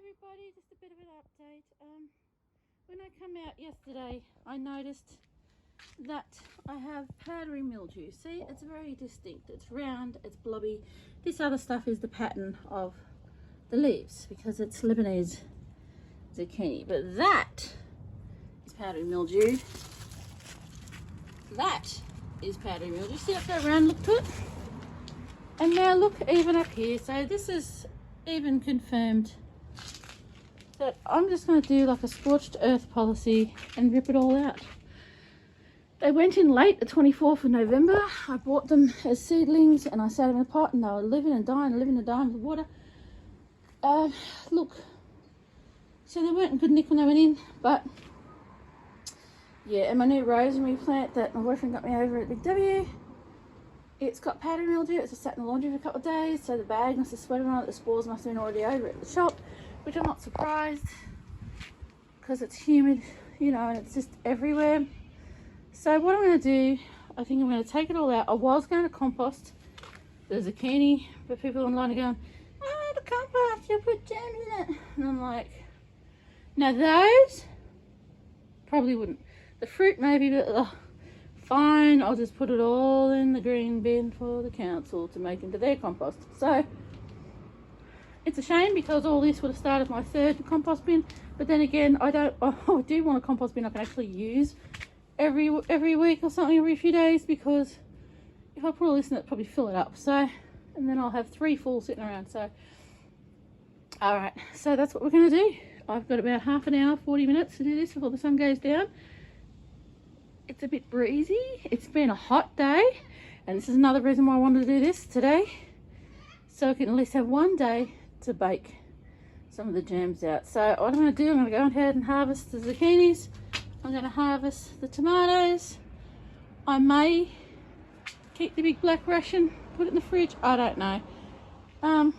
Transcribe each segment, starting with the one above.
everybody, just a bit of an update. When I come out yesterday, I noticed that I have powdery mildew. See, it's very distinct. It's round, it's blobby. This other stuff is the pattern of the leaves because it's Lebanese zucchini. But that is powdery mildew. That is powdery mildew. See, let's go around, look to it. And now look even up here. So this is even confirmed that I'm just going to do like a scorched earth policy and rip it all out. They went in late, the 24th of November. I bought them as seedlings and I sat them in a pot and they were living and dying with water. Look, so they weren't in good nick when they went in, but yeah, and my new rosemary plant that my boyfriend got me over at Big W, it's got powdery mildew. It's just sat in the laundry for a couple of days, so the bag must have sweated on it. The spores must have been already over at the shop, which I'm not surprised because it's humid, you know, and it's just everywhere. So what I'm going to do, I think I'm going to take it all out. I was going to compost the zucchini, but people online are going, oh, the compost, you'll put germs in it. And I'm like, now those probably wouldn't. The fruit maybe, but fine, I'll just put it all in the green bin for the council to make into their compost. So it's a shame because all this would have started my third compost bin, but then again, I do want a compost bin I can actually use every week or something, every few days, because if I put all this in it, probably fill it up. So, and then I'll have 3 full sitting around. So all right, so that's what we're going to do. I've got about half an hour, 40 minutes to do this before the sun goes down. It's a bit breezy. It's been a hot day, and this is another reason why I wanted to do this today, so I can at least have one day to bake some of the germs out. So what I'm going to do, I'm going to go ahead and harvest the zucchinis. I'm going to harvest the tomatoes. I may keep the big black Russian, put it in the fridge. I don't know. I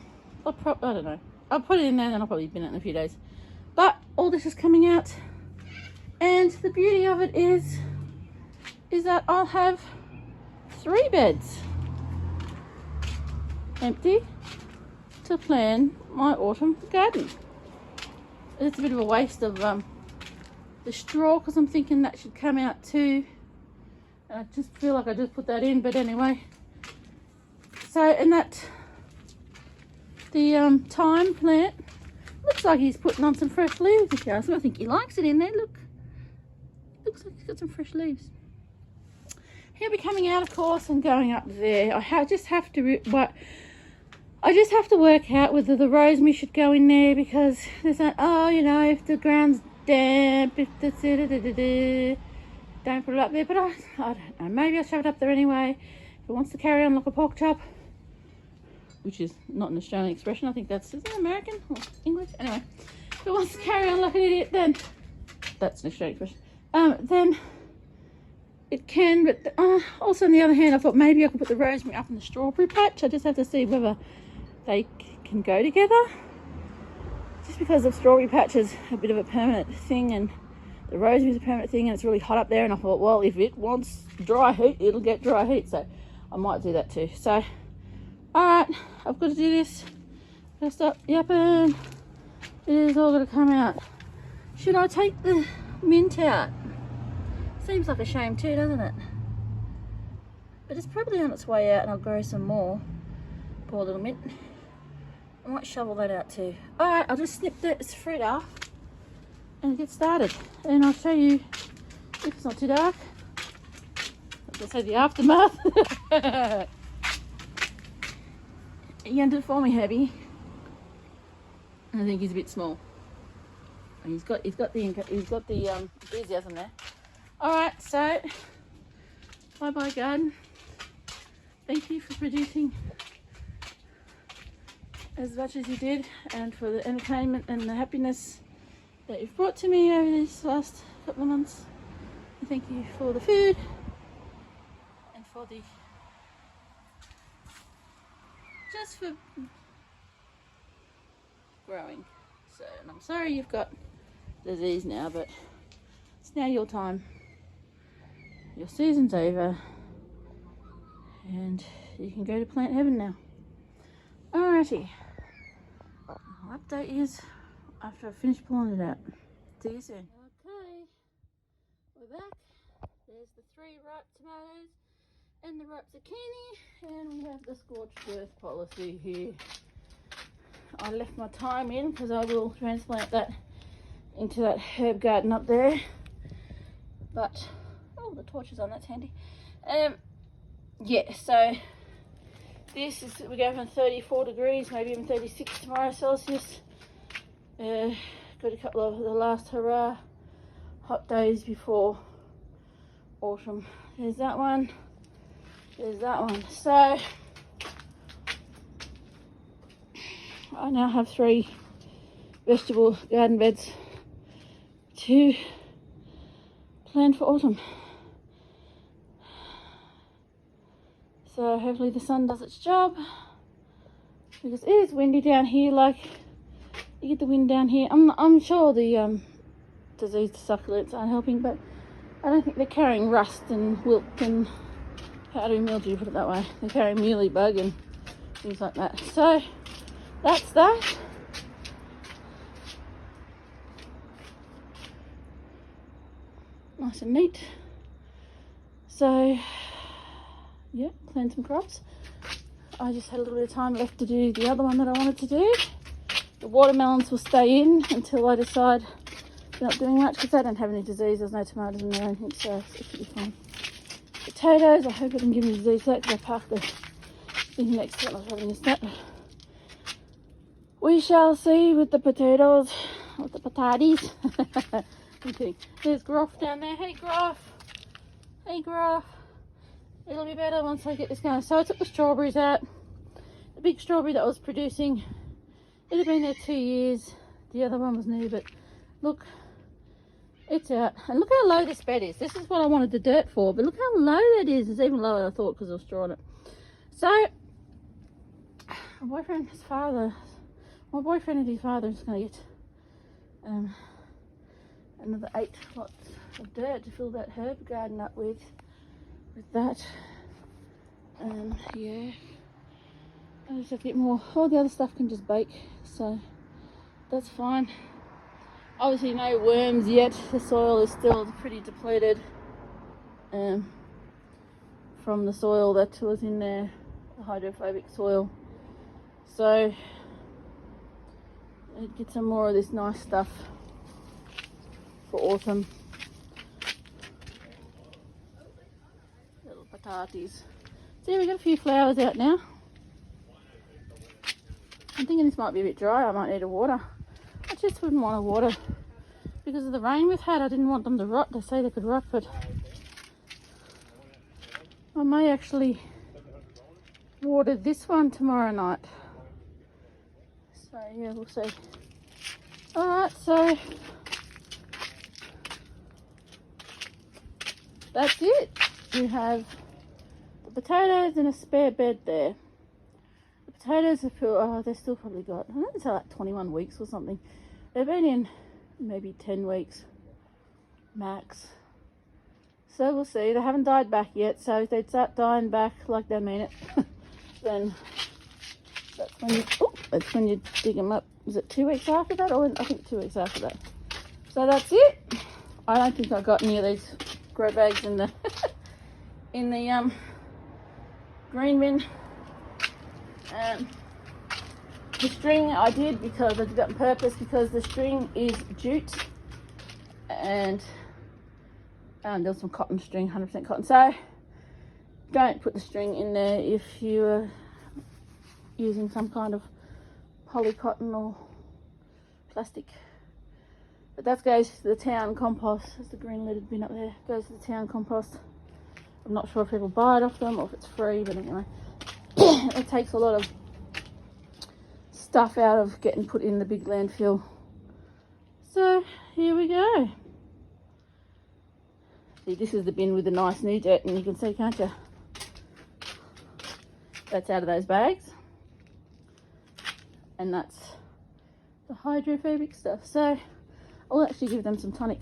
don't know. I'll put it in there and then I'll probably bin it in a few days. But all this is coming out, and the beauty of it is that I'll have 3 beds empty to plan my autumn garden. It's a bit of a waste of the straw because I'm thinking that should come out too. And I just feel like I just put that in, but anyway. So, and that the thyme plant looks like he's putting on some fresh leaves. If you ask him, I think he likes it in there. Look, looks like he's got some fresh leaves. He'll be coming out, of course, and going up there. I just have to work out whether the rosemary should go in there, because there's that, oh, you know, if the ground's damp, if the don't put it up there. But I don't know. Maybe I'll shove it up there anyway. If it wants to carry on like a pork chop, which is not an Australian expression. I think that's, is it American or English? Anyway, if it wants to carry on like an idiot, then that's an Australian expression. Then it can, but also on the other hand, I thought maybe I could put the rosemary up in the strawberry patch. I just have to see whether they can go together. Just because the strawberry patch is a bit of a permanent thing and the rosemary is a permanent thing, and it's really hot up there, and I thought, well, if it wants dry heat, it'll get dry heat. So I might do that too. So, alright, I've got to do this. I'm going to stop yapping. It is all going to come out. Should I take the mint out? Seems like a shame too, doesn't it? But it's probably on its way out, and I'll grow some more. Poor little mint. I might shovel that out too. Alright, I'll just snip this fruit off and get started. And I'll show you, if it's not too dark, I was going to say the aftermath. You can do it for me, Herbie. I think he's a bit small. He's got the enthusiasm there. Alright, so bye garden. Thank you for producing as much as you did, and for the entertainment and the happiness that you've brought to me over these last couple of months. And thank you for the food and for the just for growing. So, and I'm sorry you've got disease now, but it's now your time. Your season's over and you can go to plant heaven now. Alrighty. Update is after I finish pulling it out. See you soon. Okay, we're back. There's the 3 ripe tomatoes and the ripe zucchini, and we have the scorched earth policy here. I left my thyme in because I will transplant that into that herb garden up there. But oh, the torch is on, that's handy. Yeah, so this is, we go from 34 degrees, maybe even 36 tomorrow Celsius. Got a couple of the last hurrah hot days before autumn. There's that one. There's that one. So I now have 3 vegetable garden beds to plan for autumn. So hopefully the sun does its job, because it is windy down here. Like, you get the wind down here. I'm sure the diseased succulents aren't helping, but I don't think they're carrying rust and wilt and powdery mildew, put it that way. They're carrying mealybug and things like that. So that's that. Nice and neat. So yeah, plant some crops. I just had a little bit of time left to do the other one that I wanted to do. The watermelons will stay in until I decide they're not doing much, because they don't have any disease. There's no tomatoes in there or anything, so it should be fine. Potatoes, I hope it didn't give me disease because I parked the thing next to it. I was having a snap. We shall see with the potatoes, with the pataties. I'm kidding. There's Groff down there. Hey Groff. Hey Groff. It'll be better once I get this going. So I took the strawberries out. The big strawberry that was producing, it had been there 2 years. The other one was new, but look, it's out. And look how low this bed is. This is what I wanted the dirt for, but look how low that is. It's even lower than I thought because there was straw on it. So my boyfriend and his father is going to get another 8 lots of dirt to fill that herb garden up with that. Yeah, I just have to get more. All the other stuff can just bake, so that's fine. Obviously no worms yet. The soil is still pretty depleted from the soil that was in there, the hydrophobic soil. So I'd get some more of this nice stuff for autumn. Little pataties. See, we got a few flowers out now. I'm thinking this might be a bit dry. I might need a water. I just wouldn't want to water because of the rain we've had. I didn't want them to rot. They say they could rot, but I may actually water this one tomorrow night. So yeah, we'll see. Alright, so that's it. You have the potatoes and a spare bed there. The potatoes are they're still probably got, I think it's like 21 weeks or something. They've been in maybe 10 weeks max. So we'll see. They haven't died back yet, so if they start dying back like they mean it, then that's when you dig them up. Is it 2 weeks after that? Or I think 2 weeks after that. So that's it. I don't think I got any of these grow bags in the in the green bin. The string I did because I did that on purpose, because the string is jute and there's some cotton string, 100% cotton. So don't put the string in there if you're using some kind of polycotton or plastic. But that goes to the town compost. There's the green lidded bin up there. Goes to the town compost. I'm not sure if people buy it off them or if it's free, but anyway. It takes a lot of stuff out of getting put in the big landfill. So here we go. See, this is the bin with the nice new dirt, and you can see, can't you? That's out of those bags. And that's the hydrophobic stuff. So I'll actually give them some tonic.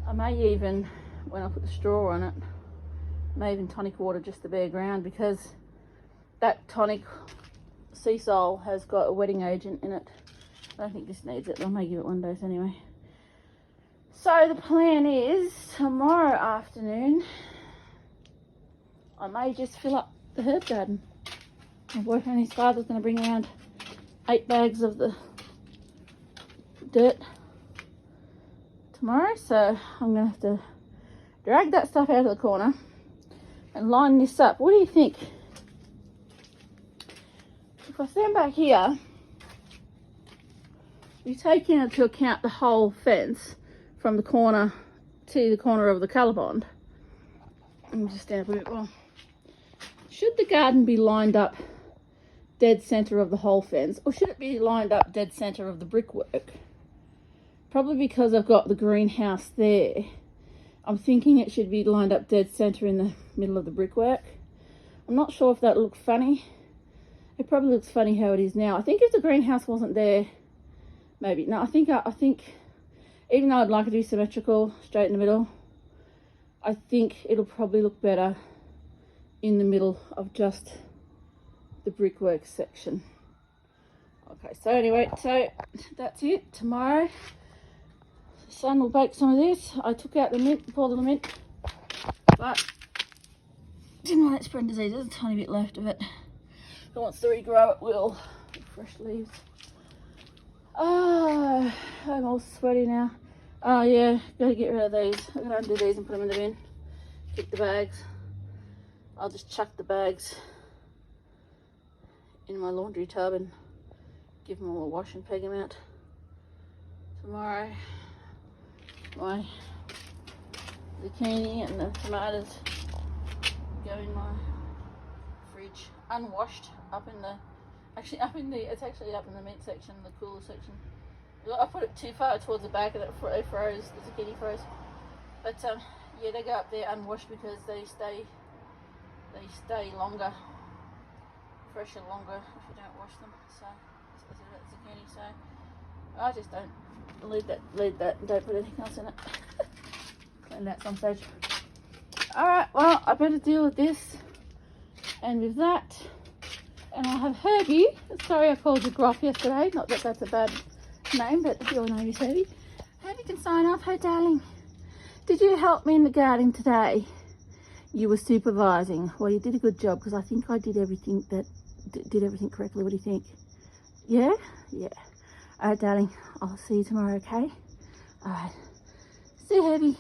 I may even, when I put the straw on it, may even tonic water just the bare ground, because that tonic sea salt has got a wetting agent in it. I don't think this needs it, but I may give it one dose anyway. So the plan is tomorrow afternoon I may just fill up the herb garden. My boyfriend and his father's going to bring around 8 bags of the dirt tomorrow, so I'm going to have to drag that stuff out of the corner and line this up. What do you think? If I stand back here, you take into account the whole fence from the corner to the corner of the colour pond. Let me just stand up a bit. Well, should the garden be lined up dead centre of the whole fence, or should it be lined up dead centre of the brickwork? Probably because I've got the greenhouse there, I'm thinking it should be lined up dead centre in the middle of the brickwork. I'm not sure if that will look funny. It probably looks funny how it is now. I think if the greenhouse wasn't there, maybe. No, I think even though I'd like it to be symmetrical, straight in the middle, I think it'll probably look better in the middle of just the brickwork section. Okay, so anyway, so that's it. Tomorrow the son will bake some of this. I took out the mint, poured the mint, but didn't want it spreading disease. There's a tiny bit left of it. If it wants to regrow, it will. Fresh leaves. Oh, I'm all sweaty now. Oh yeah, gotta get rid of these. I'm gonna undo these and put them in the bin. Keep the bags. I'll just chuck the bags in my laundry tub and give them all a wash and peg them out. Tomorrow, my zucchini and the tomatoes go in my fridge, unwashed, it's actually up in the mint section, the cooler section. I put it too far towards the back and it froze, the zucchini froze. But yeah, they go up there unwashed because they stay longer, fresher longer if you don't wash them. So that's about zucchini. So I just don't leave that and don't put anything else in it. Clean that some stage. Alright, well, I better deal with this and with that. And I'll have Herbie. Sorry I called you Groff yesterday. Not that that's a bad name, but your name is Herbie. Herbie can sign off. Hey, darling. Did you help me in the garden today? You were supervising. Well, you did a good job because I think I did everything correctly. What do you think? Yeah? Yeah. Alright, darling. I'll see you tomorrow, okay? Alright. See you, Herbie.